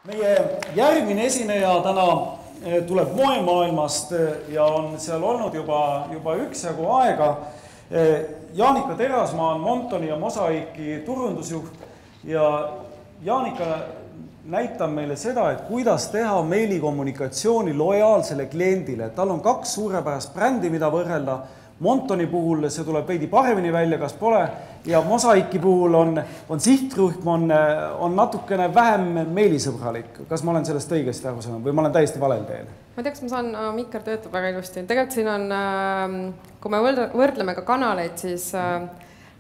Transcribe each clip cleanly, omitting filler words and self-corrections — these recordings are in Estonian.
Meie järgmine esineja täna tuleb moemaailmast ja on seal olnud juba üksjagu aega. Jaanika Terasmaa on Montoni ja Mosaiki turundusjuht ja Jaanika näitab meile seda, et kuidas teha meilikommunikatsiooni lojaalsele kliendile. Tal on 2 suurepärast brändi, mida võrrelda. Montoni puhul see tuleb veidi paremini välja, kas pole, ja Mosaiki puhul on sihtrühm on natukene vähem meilisõbralik. Kas ma olen sellest õigesti aru saanud või ma olen täiesti valel teel? Ma tea, kas ma saan, Mikker töötab väga ilusti. Tegelikult siin on, kui me võrdleme ka kanaleid, siis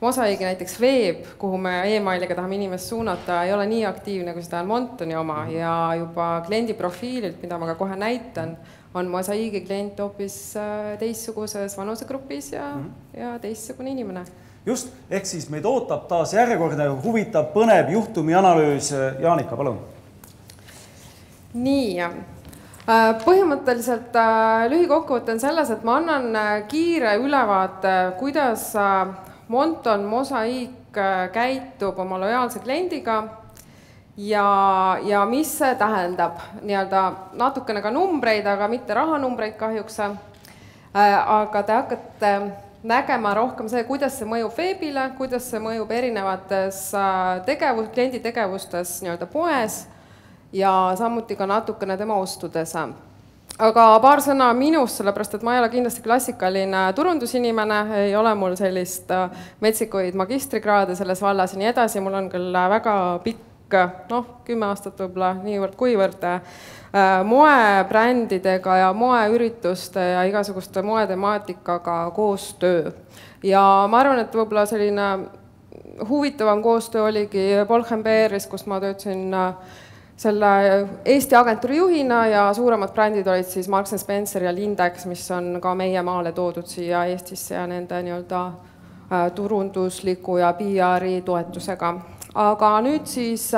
Mosaigi näiteks veeb, kuhu me e-mailiga tahame inimest suunata, ei ole nii aktiivne, kui seda on Montoni oma ja juba kliendi profiililt, mida ma ka kohe näitan, on Mosaigi klient hoopis teistsuguses vanusegrupis ja teistsugune inimene. Just, ehk siis meid ootab taas järjekordne huvitav põnev juhtumi analüüs. Jaanika, palun. Nii, põhimõtteliselt lühikokkuvõte on selles, et ma annan kiire ülevaate, kuidas Monton Mosaik käitub oma lojaalse kliendiga ja mis see tähendab. Nii-öelda natukene ka numbreid, aga mitte rahanumbreid kahjuks. Aga te hakkate nägema rohkem see, kuidas see mõjub veebile, kuidas see mõjub erinevates kliendi tegevustes nii-öelda poes ja samuti ka natukene tema ostudes. Aga paar sõna minust, sellepärast, et ma ei ole kindlasti klassikaline turundusinimene, ei ole mul sellist metsikuid magistrikraade selles vallas ja nii edasi, mul on küll väga pikk, 10 aastat võib-olla niivõrd kuivõrd moebrändidega ja moeürituste ja igasuguste moetemaatikaga koostöö. Ja ma arvan, et võib-olla selline huvitavam koostöö oligi Bolchenbeeris, kus ma töötasin selle Eesti agentuuri juhina ja suuremad brändid olid siis Marks & Spencer ja Lindex, mis on ka meie maale toodud siia Eestisse ja nende nii-öelda turundusliku ja PR-i toetusega. Aga nüüd siis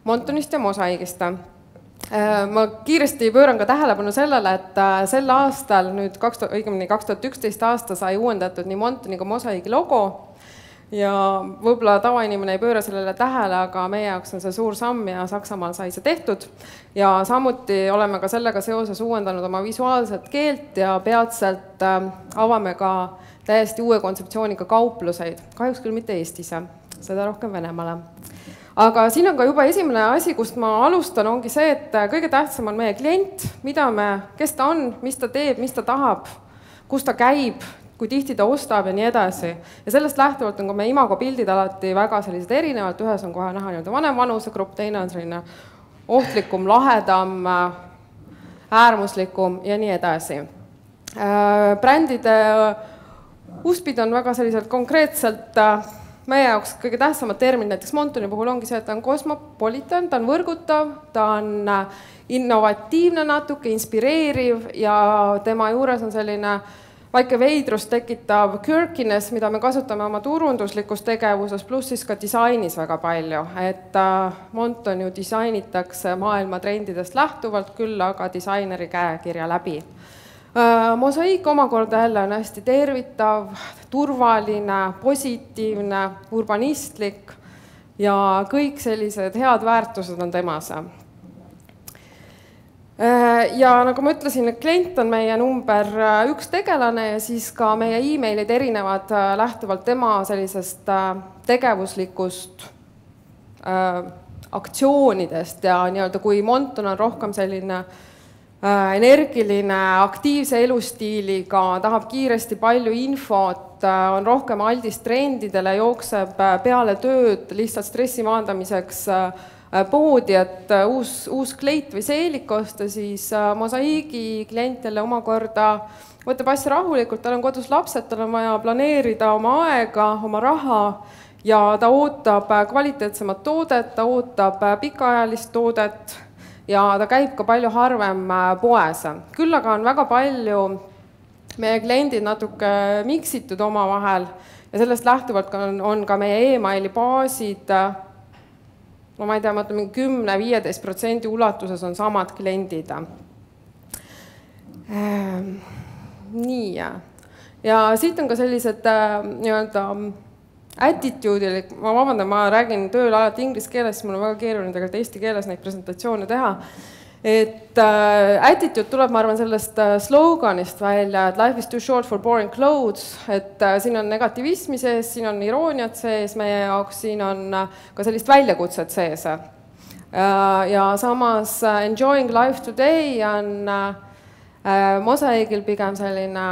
Montonist ja Mosaigist. Ma kiiresti pööran ka tähelepanu sellele, et sel aastal, nüüd 2011 aasta sai uuendatud nii Montoni kui Mosaigi logo ja võib-olla tavainimene ei pööra sellele tähele, aga meie jaoks on see suur samm ja Saksamaal sai see tehtud. Ja samuti oleme ka sellega seoses uuendanud oma visuaalset keelt ja peatselt avame ka täiesti uue kontseptsiooniga kaupluseid. Kahjuks küll mitte Eestis, seda rohkem Venemaale. Aga siin on ka juba esimene asi, kust ma alustan, ongi see, et kõige tähtsam on meie klient, kes ta on, mis ta teeb, mis ta tahab, kus ta käib, kui tihti ta ostab ja nii edasi. Ja sellest lähtuvalt on ka meie imago pildid alati väga sellised erinevalt, ühes on kohe näha nii-öelda vanem vanusegrupp, teine on selline ohtlikum, lahedam, äärmuslikum ja nii edasi. Brändide uspid on väga selliselt konkreetselt meie jaoks kõige tähtsamad termin, näiteks Montoni puhul ongi see, et ta on kosmopolitan, ta on võrgutav, ta on innovatiivne natuke, inspireeriv ja tema juures on selline väike veidrust tekitav quirkiness, mida me kasutame oma turunduslikus tegevuses, pluss siis ka disainis väga palju. Et Monton ju disainitakse maailma trendidest lähtuvalt küll, aga disaineri käekirja läbi. Mosaik omakorda jälle on hästi tervitav, turvaline, positiivne, urbanistlik ja kõik sellised head väärtused on temas. Ja nagu ma ütlesin, klient on meie number 1 tegelane ja siis ka meie e-mailid erinevad lähtuvalt tema sellisest tegevuslikust aktsioonidest ja nii-öelda kui Monton on rohkem selline energiline, aktiivse elustiiliga, tahab kiiresti palju infot, on rohkem aldis trendidele, jookseb peale tööd lihtsalt stressi maandamiseks poodi, et uus kleit või seelik osta, siis Mosaigi klient jälle omakorda võtab asja rahulikult, tal on kodus lapsed, tal on vaja planeerida oma aega, oma raha ja ta ootab kvaliteetsemat toodet, ta ootab pikaajalist toodet ja ta käib ka palju harvem poes. Küll aga on väga palju meie kliendid natuke miksitud oma vahel ja sellest lähtuvalt on ka meie e-maili baasid, no ma ei tea, 10-15% ulatuses on samad kliendid. Nii, ja siit on ka sellised nii-öelda attitude'ilik, ma vabandan, ma räägin tööl alati inglise keeles, siis mul on väga keeruline tegelikult eesti keeles neid presentatsioone teha. Et attitude tuleb, ma arvan, sellest sloganist välja, et life is too short for boring clothes, et siin on negativismi sees, siin on irooniat sees meie jaoks, siin on ka sellist väljakutset sees. Ja samas enjoying life today on Mosaiigil pigem selline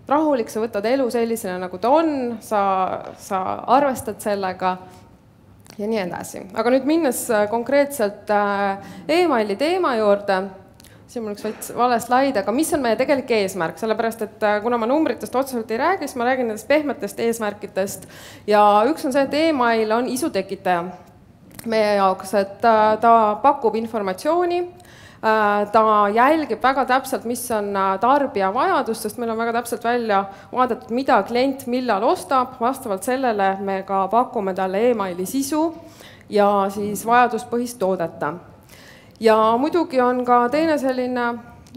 rahulik, sa võtad elu sellisena, nagu ta on, sa arvestad sellega ja nii edasi. Aga nüüd minnes konkreetselt emaili teema juurde, siin mul üks veits vale slaid, aga mis on meie tegelik eesmärk, sellepärast et kuna ma numbritest otseselt ei räägi, siis ma räägin nendest pehmetest eesmärkidest ja üks on see, et email on isu tekitaja meie jaoks, et ta pakub informatsiooni, ta jälgib väga täpselt, mis on tarbija vajadus, sest meil on väga täpselt välja vaadatud, mida klient millal ostab, vastavalt sellele me ka pakume talle emaili sisu ja siis vajaduspõhist toodeta. Ja muidugi on ka teine selline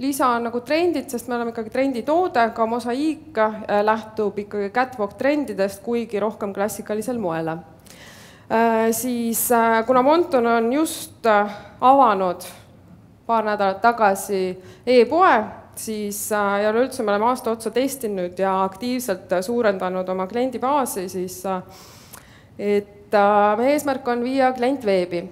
lisa nagu trendid, sest me oleme ikkagi trenditoode, ka Mosaiik lähtub ikkagi catwalk trendidest, kuigi rohkem klassikalisel moele. Siis kuna Monton on just avanud paar nädalat tagasi e-poe, siis ja üldse me oleme aasta otsa testinud ja aktiivselt suurendanud oma kliendibaasi, siis et meie eesmärk on viia klient veebi.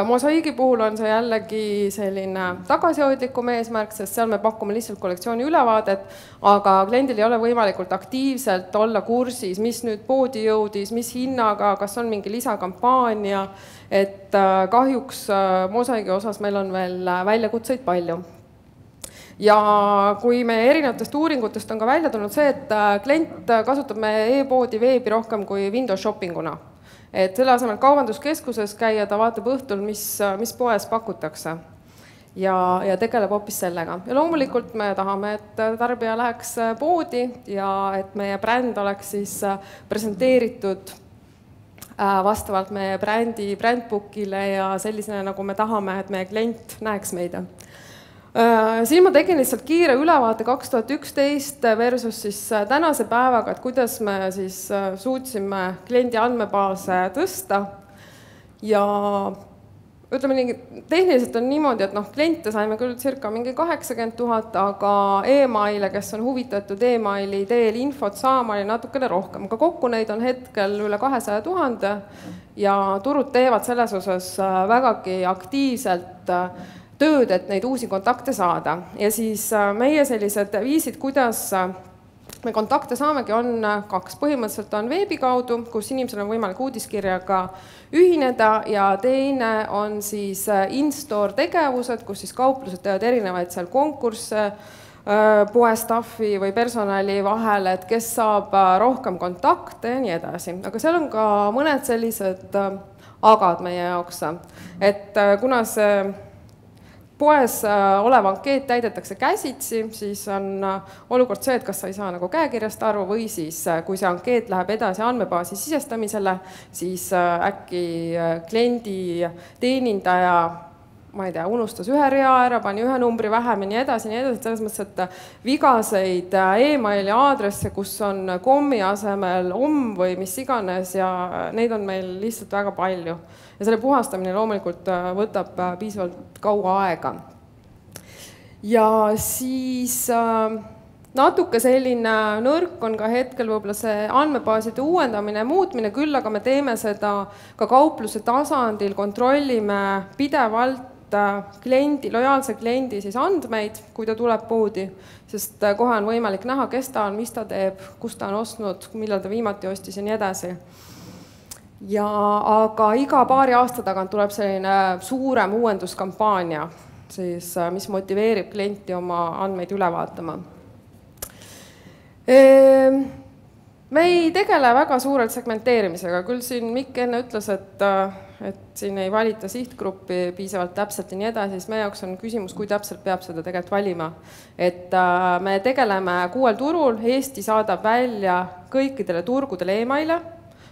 Mosaiigi puhul on see jällegi selline tagasihoidlikum eesmärk, sest seal me pakume lihtsalt kollektsiooni ülevaadet, aga kliendil ei ole võimalikult aktiivselt olla kursis, mis nüüd poodi jõudis, mis hinnaga, kas on mingi lisakampaania, et kahjuks Mosaiigi osas meil on veel väljakutseid palju. Ja kui me erinevatest uuringutest on ka välja tulnud see, et klient kasutab meie e-poodi veebi rohkem kui Windows shoppinguna. Et selle asemel kaubanduskeskuses käia, ta vaatab õhtul, mis poes pakutakse ja tegeleb hoopis sellega. Ja loomulikult me tahame, et tarbija läheks poodi ja et meie bränd oleks siis presenteeritud vastavalt meie brandbookile ja sellisena, nagu me tahame, et meie klient näeks meid. Siin ma tegin lihtsalt kiire ülevaate 2011 versus siis tänase päevaga, et kuidas me siis suutsime kliendi andmebaase tõsta ja ütleme nii, tehniliselt on niimoodi, et kliente saime küll circa mingi 80 000, aga emaile, kes on huvitatud emaili teel infot saama, oli natukene rohkem, aga kokku neid on hetkel üle 200 000 ja turud teevad selles osas vägagi aktiivselt tööd, et neid uusi kontakte saada. Ja siis meie sellised viisid, kuidas me kontakte saamegi, on kaks. Põhimõtteliselt on veebi kaudu, kus inimesel on võimalik uudiskirjaga ühineda ja teine on siis in-store tegevused, kus siis kauplused teevad erinevaid seal konkursse, poestaffi või personali vahel, et kes saab rohkem kontakte ja nii edasi. Aga seal on ka mõned sellised agad meie jaoks, et kuna see poes olev ankeet täidetakse käsitsi, siis on olukord see, et kas sa ei saa nagu käekirjast aru või siis, kui see ankeet läheb edasi andmebaasi sisestamisele, siis äkki kliendi teenindaja, ma ei tea, unustas ühe rea ära, pani ühe numbri vähem ja nii edasi, selles mõttes, et vigaseid emaili aadresse, kus on kommi asemel või mis iganes ja neid on meil lihtsalt väga palju. Ja selle puhastamine loomulikult võtab piisavalt kaua aega. Ja siis natuke selline nõrk on ka hetkel võib-olla see andmebaaside uuendamine ja muutmine, küll aga me teeme seda ka kaupluse tasandil, kontrollime pidevalt lojaalse kliendi siis andmeid, kui ta tuleb poodi, sest kohe on võimalik näha, kes ta on, mis ta teeb, kus ta on ostnud, millal ta viimati ostis ja nii edasi. Aga iga paari aasta tagant tuleb selline suurem uuenduskampaania, siis, mis motiveerib klienti oma andmeid üle vaatama. Me ei tegele väga suurelt segmenteerimisega, küll siin Mikk enne ütles, et siin ei valita sihtgruppi piisavalt täpselt ja nii edasi, siis meie jaoks on küsimus, kui täpselt peab seda tegelikult valima. Et me tegeleme 6 turul, Eesti saadab välja kõikidele turgudele emaile,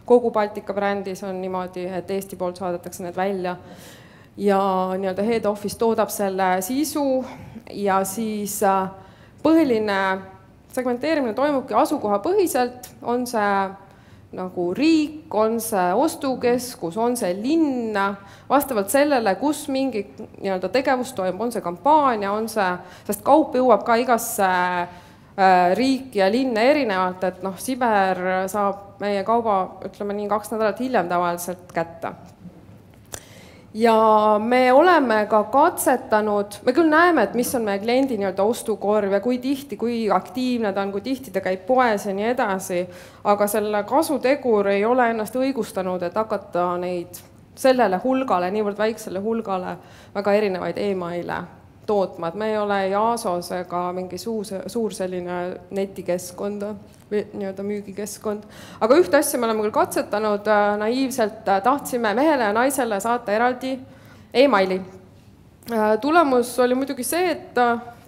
kogu Baltika brändis on niimoodi, et Eesti poolt saadetakse need välja ja nii-öelda head office toodab selle sisu ja siis põhiline segmenteerimine toimubki asukoha põhiselt, on see nagu riik, on see ostukeskus, on see linn, vastavalt sellele, kus mingi nii-öelda tegevus toimub, on see kampaania, on see, sest kaup jõuab ka igasse riiki ja linna erinevalt, et noh, Siber saab meie kauba, ütleme nii, 2 nädalat hiljem tavaliselt kätte. Ja me oleme ka katsetanud, me küll näeme, et mis on meie kliendi nii-öelda ostukorv ja kui tihti, kui aktiivne ta on, kui tihti ta käib poes ja nii edasi, aga selle kasutegur ei ole ennast õigustanud, et hakata neid sellele hulgale, niivõrd väiksele hulgale väga erinevaid e-maile tootma, et me ei ole ei ASOS ega mingi suur selline netikeskkond, nii-öelda müügikeskkond. Aga ühte asja me oleme küll katsetanud naiivselt, tahtsime mehele ja naisele saata eraldi e-maili. Tulemus oli muidugi see, et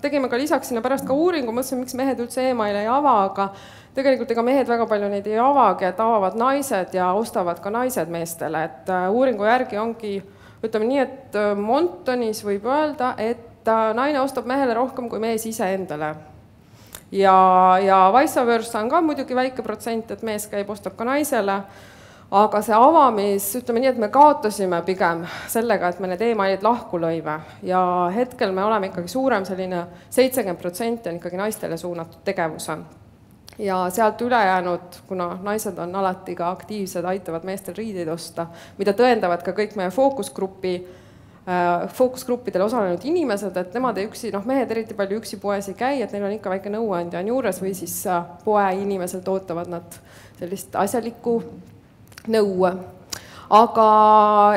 tegime ka lisaks sinna pärast ka uuringu, mõtlesime, miks mehed üldse e-maile ei ava, aga tegelikult ega mehed väga palju neid ei avagi, et avavad naised ja ostavad ka naised meestele. Et uuringu järgi ongi, ütleme nii, et Montonis võib öelda, et naine ostab mehele rohkem kui mees ise endale. Ja vice versa on ka muidugi väike protsent, et mees käib, ostab ka naisele, aga see avamis, ütleme nii, et me kaotasime pigem sellega, et me need e-mailid lahku lõime ja hetkel me oleme ikkagi suurem selline 70% on ikkagi naistele suunatud tegevuse. Ja sealt ülejäänud, kuna naised on alati ka aktiivsed, aitavad meestel riideid osta, mida tõendavad ka kõik meie fookusgruppidel osalenud inimesed, et nemad ei üksi, mehed eriti palju üksi poes ei käi, et neil on ikka väike nõuandja on juures või siis poe inimeselt ootavad nad sellist asjalikku nõu. Aga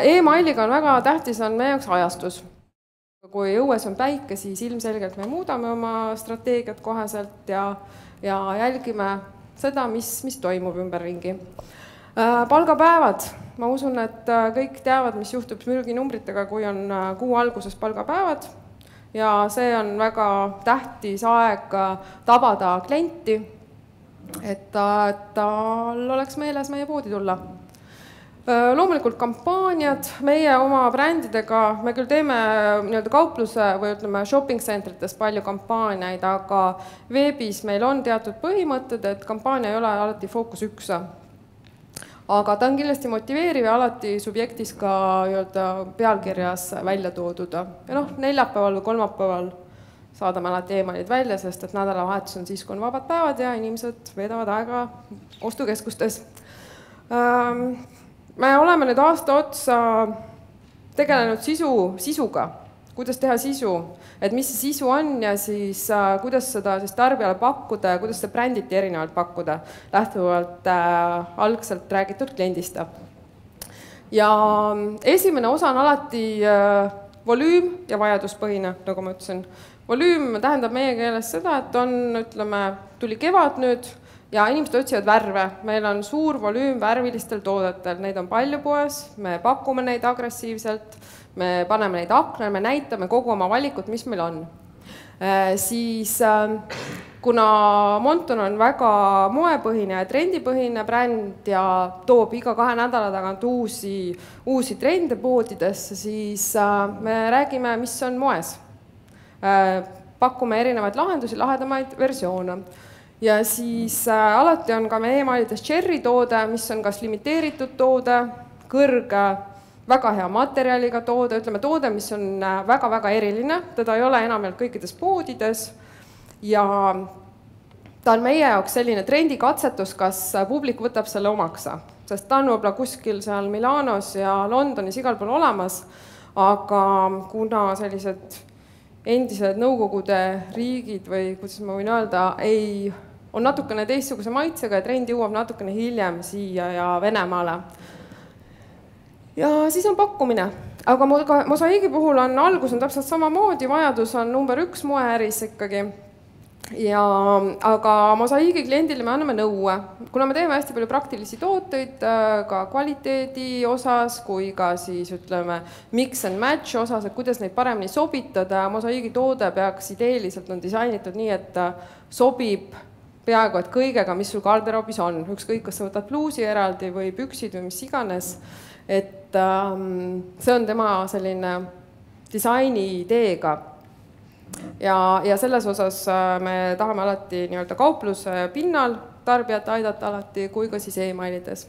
e-mailiga on väga tähtis, on meie jaoks ajastus. Kui õues on päike, siis ilmselgelt me muudame oma strateegiat koheselt ja jälgime seda, mis toimub ümberringi. Palgapäevad. Ma usun, et kõik teavad, mis juhtub mürginumbritega, kui on kuu alguses palgapäevad. Ja see on väga tähtis aeg tabada klienti, et tal oleks meeles meie poodi tulla. Loomulikult kampaaniad, meie oma brändidega, me küll teeme nii-öelda kaupluse või ütleme shopping centrites palju kampaaniaid, aga veebis meil on teatud põhimõtted, et kampaania ei ole alati fookus 1. Aga ta on kindlasti motiveeriv ja alati subjektis ka pealkirjas välja toodud. Ja neljapäeval või kolmapäeval saadame alati e-mailid välja, sest et nädalavahetus on siis, kui on vabad päevad ja inimesed veedavad aega ostukeskustes. Me oleme nüüd aasta otsa tegelenud sisuga, kuidas teha sisu, et mis see sisu on ja siis kuidas seda siis tarbijale pakkuda ja kuidas seda bränditi erinevalt pakkuda, lähtuvalt algselt räägitud kliendist. Ja esimene osa on alati volüüm ja vajaduspõhine, nagu ma ütlesin. Volüüm tähendab meie keeles seda, et on, ütleme, tuli kevad nüüd, ja inimesed otsivad värve. Meil on suur volüüm värvilistel toodetel, neid on palju poes, me pakume neid agressiivselt, me paneme neid akna, me näitame kogu oma valikut, mis meil on. Siis, kuna Monton on väga moepõhine ja trendipõhine bränd ja toob iga 2 nädala tagant uusi trende poodidesse, siis me räägime, mis on moes. Pakume erinevaid lahendusi, lahedamaid versioone. Ja siis alati on ka me e-mailides cherry toode, mis on kas limiteeritud toode, kõrge, väga hea materjaliga toode, ütleme toode, mis on väga-väga eriline, teda ei ole enam kõikides poodides ja ta on meie jaoks selline trendikatsetus, kas publik võtab selle omaksa, sest ta on võib-olla kuskil seal Milanos ja Londonis igal pool olemas, aga kuna sellised endised nõukogude riigid või kuidas ma võin öelda, on natukene teistsuguse maitsega ja trend jõuab natukene hiljem siia ja Venemaale. Ja siis on pakkumine. Aga Mosaiigi puhul on algus on täpselt samamoodi, vajadus on number 1 moeäris ikkagi. Aga Mosaiigi kliendile me anname nõue. Kuna me teeme hästi palju praktilisi tooteid ka kvaliteedi osas, kui ka siis ütleme mix and match osas, et kuidas neid paremini sobitada. Mosaiigi toode peaks ideeliselt on disainitud nii, et sobib peaaegu et kõigega, mis sul garderoobis on. Ükskõik, kas sa võtad pluusi eraldi või püksid või mis iganes. Et see on tema selline disaini ideega. Ja selles osas me tahame alati nii-öelda kaupluse pinnal tarbijat aidata alati, kui ka siis e-mailides.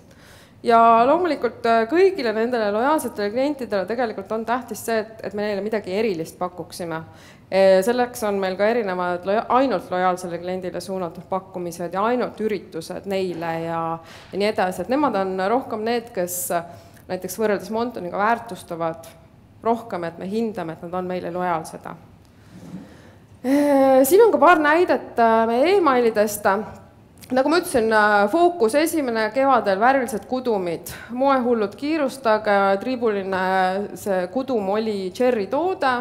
Ja loomulikult kõigile nendele lojaalsetele klientidele tegelikult on tähtis see, et me neile midagi erilist pakuksime. Selleks on meil ka erinevad ainult lojaalsele kliendile suunatud pakkumised ja ainult üritused neile ja nii edasi, et nemad on rohkem need, kes näiteks võrreldes Montoniga väärtustavad rohkem, et me hindame, et nad on meile lojaalsed. Siin on ka paar näidet meie e-mailidest. Nagu ma ütlesin, fookus esimene kevadel värvilised kudumid, moehullud kiirustage, triibuline see kudum oli Cherry toode,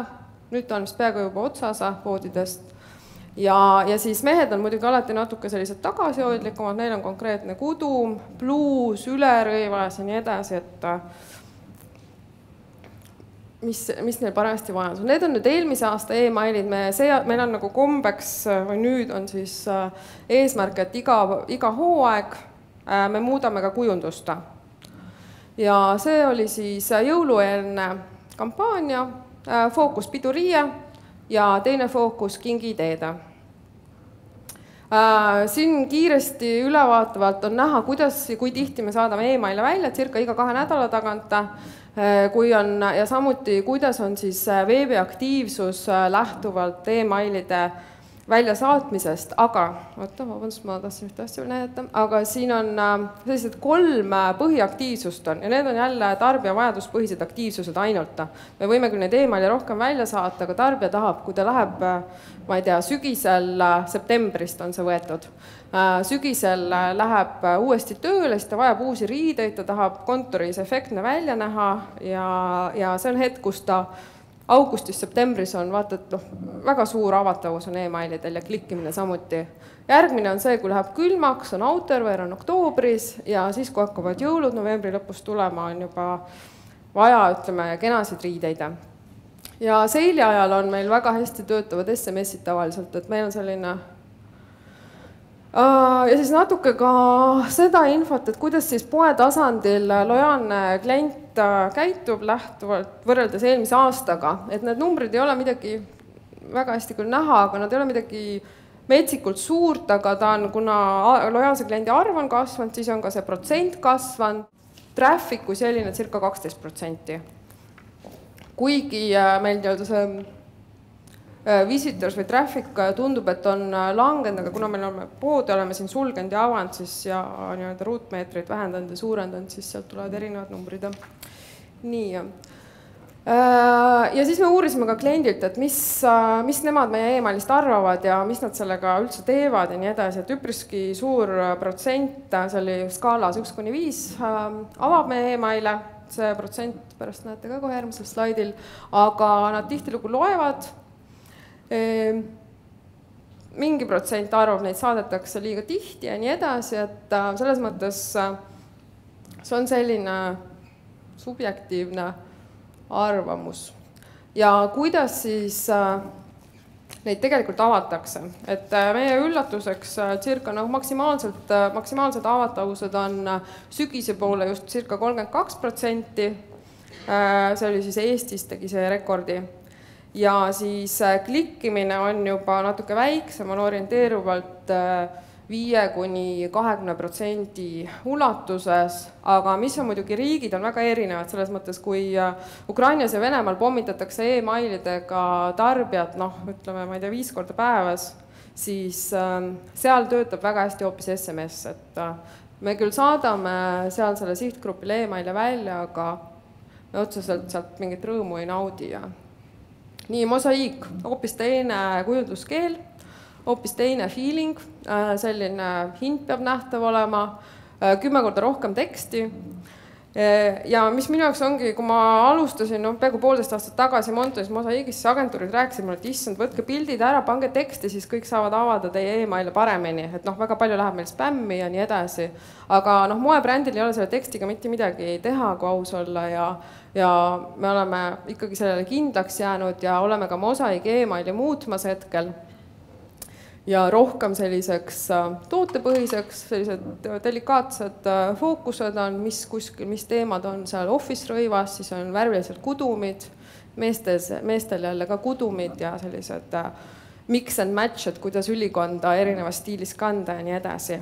nüüd ta on vist peaaegu juba otsas poodidest. Ja siis mehed on muidugi alati natuke sellised tagasihoidlikumad, neil on konkreetne kudum, bluus, ülerõivas ja nii edasi, et mis neil paremasti vaja on. Need on nüüd eelmise aasta e-mailid, meil on nagu kombeks või nüüd on siis eesmärk, et iga hooaeg me muudame ka kujundust. Ja see oli siis jõulueelne kampaania, fookus piduriie ja teine fookus kingiideede. Siin kiiresti ülevaatavalt on näha, kui tihti me saadame e-maile välja, circa iga 2 nädala tagant, ja samuti, kuidas on siis veebiaktiivsus lähtuvalt e-mailide väljasaatmisest, aga ma tahtsin ühte asja näidata, aga siin on sellised 3 põhiaktiivsust on ja need on jälle tarbija vajaduspõhised aktiivsused ainult. Me võime küll neid e-maili rohkem välja saata, aga tarbija tahab, kui ta läheb, ma ei tea, sügisel, septembrist on see võetud, sügisel läheb uuesti tööle, siis ta vajab uusi riideid, ta tahab kontoris efektne välja näha ja see on hetk, kus ta augustis-septembris on vaata, et väga suur avatavus on e-mailidel ja klikkimine samuti. Järgmine on see, kui läheb külmaks, on outerwear, on oktoobris ja siis, kui hakkavad jõulud novembri lõpus tulema, on juba vaja, ütleme, kenasid riideid. Ja seili ajal on meil väga hästi töötavad SMS-id tavaliselt, et meil on selline ja siis natuke ka seda infot, et kuidas siis poe tasandil lojaalne klient käitub lähtuvalt võrreldes eelmise aastaga, et need numbrid ei ole midagi väga hästi küll näha, aga nad ei ole midagi metsikult suurt, aga ta on, kuna lojaalse kliendi arv on kasvanud, siis on ka see protsent kasvanud, traffic kui selline circa 12%. Kuigi meil see visitors või traffic tundub, et on langenud, aga kuna meil poode oleme siin sulgenud ja avanud siis ja ruutmeetreid vähendanud ja suurendanud, siis sealt tulevad erinevad numbrid. Nii. Ja siis me uurisime ka kliendilt, et mis nemad meie e-mailist arvavad ja mis nad sellega üldse teevad ja nii edasi, et üpriski suur protsent, see oli skaalas 1-5, avab meie e-maile, see protsent pärast näete ka kohe järgmisel slaidil, aga nad tihtilugu loevad, mingi protsent arvab, neid saadetakse liiga tihti ja nii edasi, et selles mõttes see on selline subjektiivne arvamus. Ja kuidas siis neid tegelikult avatakse, et meie üllatuseks circa maksimaalsed avatavused on sügise poole just circa 32%, see oli siis Eestis, tegi see rekordi. Ja siis klikkimine on juba natuke väiksem, on orienteeruvalt 5-20% ulatuses, aga mis on muidugi riigid on väga erinevad selles mõttes, kui Ukrainas ja Venemaal pommitatakse e-mailidega tarbijad, ütleme, ma ei tea, 5 korda päevas, siis seal töötab väga hästi hoopis SMS, et me küll saadame seal selle sihtgrupile e-maile välja, aga me otseselt sealt mingit rõõmu ei naudi ja nii, mosaiik, hoopis teine kujundluskeel, hoopis teine feeling, selline hind peab nähtav olema, 10 korda rohkem teksti. Ja mis minu jaoks ongi, kui ma alustasin peaaegu 1,5 aastat tagasi Montonis mosaiigis, siis agentuurid rääkisid mulle, et issand, võtke pildid ära, pange teksti, siis kõik saavad avada teie e-maile paremini, et väga palju läheb meil spämmi ja nii edasi. Aga moebrändil ei ole selle tekstiga mitte midagi teha, kui aus olla ja me oleme ikkagi sellele kindlaks jäänud ja oleme ka mosaiigi e-maili muutmas hetkel. Ja rohkem selliseks tootepõhiseks, sellised delikaatsed fookused on, mis teemad on seal office rõivas, siis on värvilised kudumid, meestel jälle ka kudumid ja sellised mix and match, et kuidas ülikonda erinevas stiilis kanda ja nii edasi.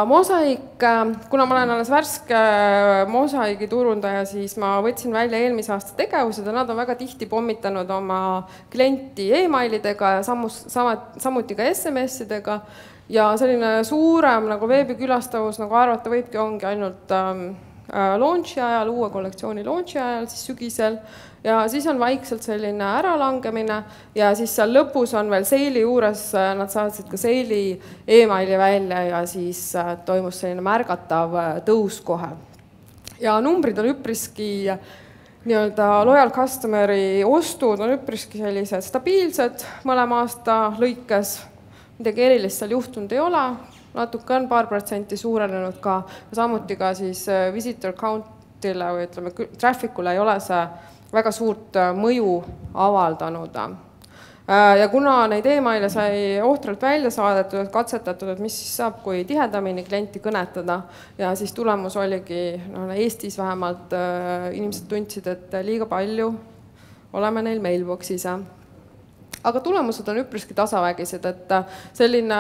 Mosaiik, kuna ma olen alles värske Mosaigi turundaja, siis ma võtsin välja eelmise aasta tegevused ja nad on väga tihti pommitanud oma klienti emailidega ja samuti ka SMS-idega ja selline suurem nagu veebikülastavus, nagu arvata võibki, ongi ainult launchi ajal, uue kollektsiooni launchi ajal, siis sügisel ja siis on vaikselt selline äralangemine ja siis seal lõpus on veel seili juures, nad saatsid ka seili emaili välja ja siis toimus selline märgatav tõus kohe. Ja numbrid on üpriski nii-öelda loyal customeri ostud on üpriski sellised stabiilsed mõlema aasta lõikes, midagi erilist seal juhtunud ei ole, natuke on paar protsenti suurenenud ka, samuti ka siis visitor count'ile või ütleme trafficule ei ole see väga suurt mõju avaldanud. Ja kuna neid emaile sai ohtralt välja saadetud, katsetatud, et mis siis saab, kui tihedamini klienti kõnetada ja siis tulemus oligi, Eestis vähemalt inimesed tundsid, et liiga palju oleme neil mailbox'is. Aga tulemused on üpriski tasavägised, et selline,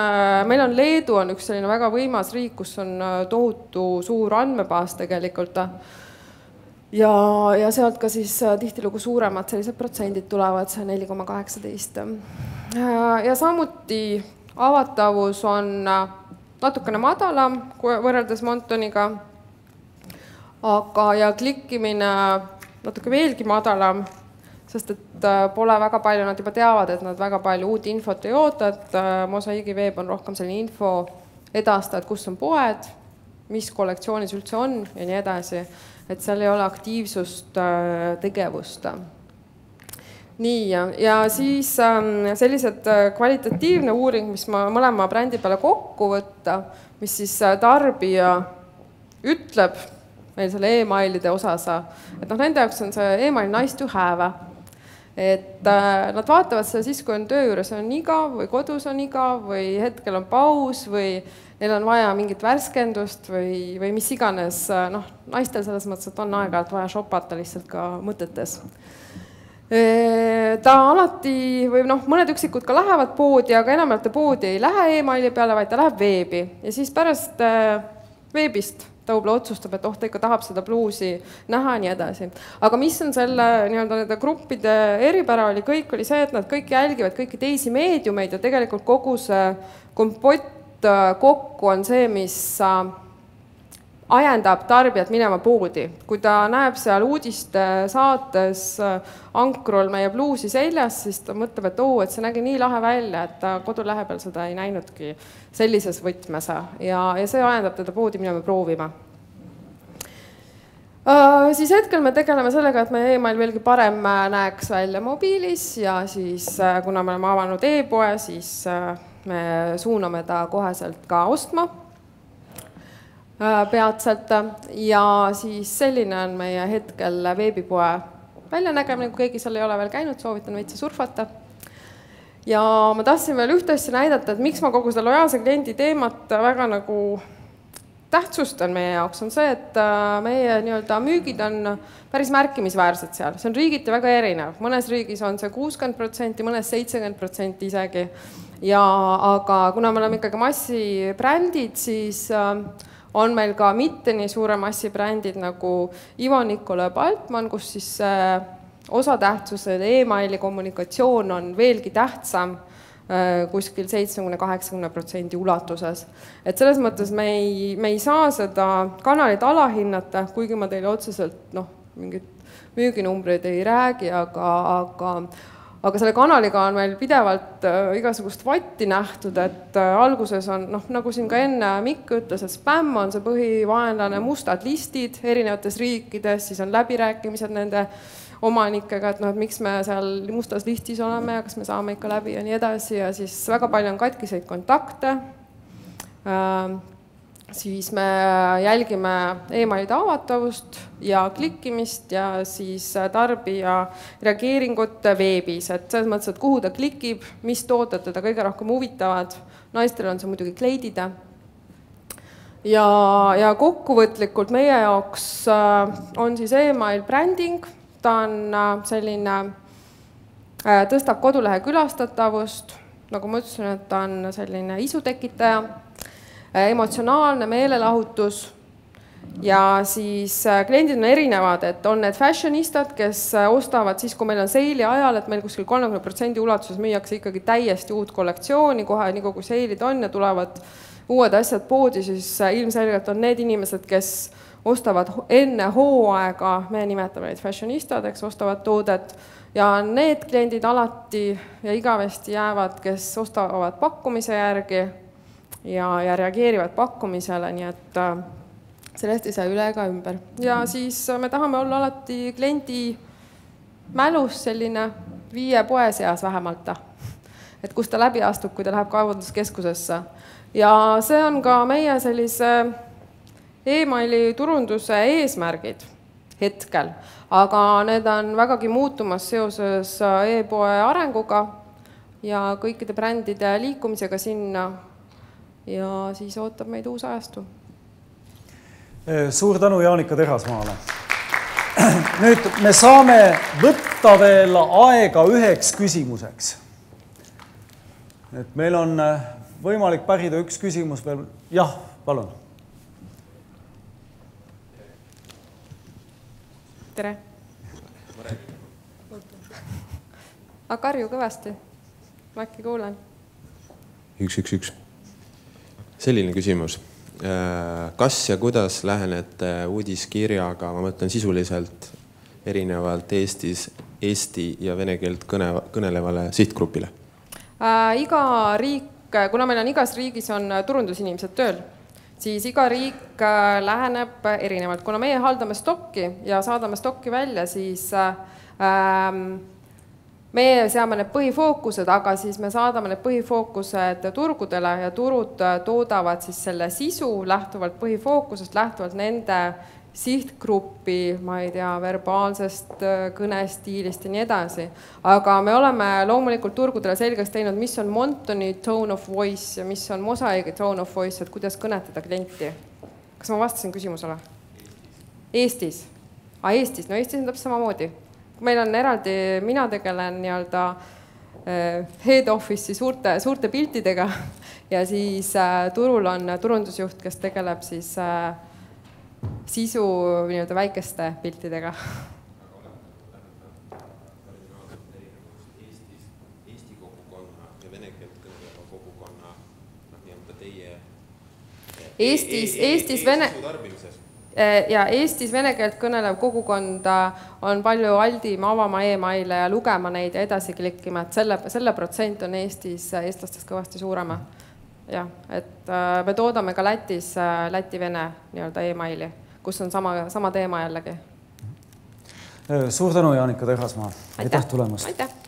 meil on Leedu on üks selline väga võimas riik, kus on tohutu suur andmebaas tegelikult. Ja sealt ka siis tihtilugu suuremad sellised protsendid tulevad, see 4,18. Ja samuti avatavus on natukene madalam võrreldes Montoniga, aga ja klikkimine natuke veelgi madalam, sest et pole väga palju, nad juba teavad, et nad väga palju uut infot ei oota, et Mosaiigi veeb on rohkem selline info edastajad, kus on poed, mis kollektsioonis üldse on ja nii edasi, et seal ei ole aktiivsust tegevust. Nii, ja siis sellised kvalitatiivne uuring, mis ma mõlema brändi peale kokku võtta, mis siis tarbija ütleb meil selle emailide osas, et nende jaoks on see email nice to have. Et nad vaatavad seda siis, kui on töö juures on igav või kodus on igav või hetkel on paus või neil on vaja mingit värskendust või mis iganes, naistel selles mõttes, et on aega, et vaja shopata lihtsalt ka mõtetes. Ta alati või mõned üksikud ka lähevad poodi, aga enamalt poodi ei lähe emaili peale, vaid ta läheb veebi ja siis pärast veebist ta võib-olla otsustab, et ta ikka tahab seda bluusi näha ja nii edasi. Aga mis on selle nende gruppide eripära kõik oli see, et nad kõik jälgivad kõiki teisi meediumeid ja tegelikult kogu see kompott kokku on see, mis ajendab tarbijat minema poodi. Kui ta näeb seal uudiste saates ankrul meie bluusi seljas, siis ta mõtleb, et see nägi nii lahe välja, et ta kodulähe peal seda ei näinudki sellises võtmes ja see ajendab teda poodi minema proovima. Siis hetkel me tegeleme sellega, et meie email veelgi parem näeks välja mobiilis ja siis kuna me oleme avanud e-poe, siis me suuname ta koheselt ka ostma peatselt ja siis selline on meie hetkel veebipoe väljanägemine, kui keegi seal ei ole veel käinud, soovitan veitsa surfata. Ja ma tahtsin veel ühte asja näidata, et miks ma kogu seda lojaalse kliendi teemat väga nagu tähtsustan meie jaoks, on see, et meie müügid on päris märkimisväärsed seal. See on riigiti väga erinev. Mõnes riigis on see 60%, mõnes 70% isegi. Aga kuna me oleme ikkagi massibrändid, siis on meil ka mitte nii suure massibrändid nagu Ivo Nikolai Baltman, kus siis osatähtsuse emaili kommunikatsioon on veelgi tähtsam kuskil 70-80% ulatuses. Et selles mõttes me ei saa seda kanalit alahinnata, kuigi ma teile otseselt mingit müüginumbreid ei räägi, aga selle kanaliga on meil pidevalt igasugust vatti nähtud, et alguses on, nagu siin ka enne Mikk ütles, et spämm on see põhivaenlane, mustad listid erinevates riikides, siis on läbirääkimised nende omanikega, et miks me seal mustas listis oleme ja kas me saame ikka läbi ja nii edasi ja siis väga palju on katkiseid kontakte. Siis me jälgime emailide avatavust ja klikkimist ja siis tarbija reageeringut veebis, et selles mõttes, et kuhu ta klikib, mis tooted teda kõige rohkem huvitavad. Naistel on see muidugi kleidida. Ja kokkuvõtlikult meie jaoks on siis email branding, ta on selline, tõstab kodulehe külastatavust, nagu ma ütlesin, et ta on selline isutekitaja. emotsionaalne meelelahutus ja siis kliendid on erinevad, et on need fashionistad, kes ostavad siis, kui meil on seili ajal, et meil kuskil 30% ulatuses müüakse ikkagi täiesti uut kollektsiooni, kohe nii kui seilid on ja tulevad uued asjad poodi, siis ilmselgelt on need inimesed, kes ostavad enne hooaega, me nimetame neid fashionistad, eks ostavad toodet ja need kliendid alati ja igavesti jäävad, kes ostavad pakkumise järgi ja reageerivad pakkumisele, nii et sellest ei saa üle ega ümber. Ja siis me tahame olla alati kliendi mälus selline 5 poe seas vähemalt, et kus ta läbi astub, kui ta läheb kaevanduskeskusesse. Ja see on ka meie sellise e-maili turunduse eesmärgid hetkel, aga need on vägagi muutumas seoses e-poe arenguga ja kõikide brändide liikumisega sinna ja siis ootab meid uus ajastu. Suur tänu Jaanika Terasmaale. Nüüd me saame võtta veel aega üheks küsimuseks. Et meil on võimalik pärida üks küsimus veel. Jah, palun. Tere. Aga karju kõvasti. Ma äkki kuulen. 111. Selline küsimus. Kas ja kuidas lähenete uudiskirjaga, ma mõtlen sisuliselt erinevalt eesti ja vene keelt kõnelevale sihtgrupile? Iga riik, kuna meil on igas riigis on turundusinimesed tööl, siis iga riik läheneb erinevalt. Kuna meie haldame stokki ja saadame stokki välja, siis meie seame need põhifookused, aga siis me saadame need põhifookused turgudele ja turud toodavad siis selle sisu lähtuvalt põhifookusest, lähtuvalt nende sihtgruppi, ma ei tea, verbaalsest kõnestiilist ja nii edasi. Aga me oleme loomulikult turgudele selgeks teinud, mis on Montoni tone of voice ja mis on Mosaigi tone of voice, et kuidas kõnetada klienti. Kas ma vastasin küsimusele? Eestis. Eestis, no Eestis on täpselt samamoodi. Meil on eraldi, mina tegelen nii-öelda head office'i suurte piltidega ja siis turul on turundusjuht, kes tegeleb siis sisu nii-öelda väikeste piltidega. Eesti kogukonna ja vene keelt kõneleva kogukonna nii-öelda teie Eestis vene... Ja Eestis vene keelt kõnelev kogukonda on palju aldim avama e-maile ja lugema neid ja edasi klikkima, et selle protsent on Eestis eestlastest kõvasti suurema. Ja, et me toodame ka Lätis Läti-Vene nii-öelda e-maili, kus on sama teema jällegi. Suur tänu, Jaanika Terasmaa. Aitäh tulemast. Aitäh.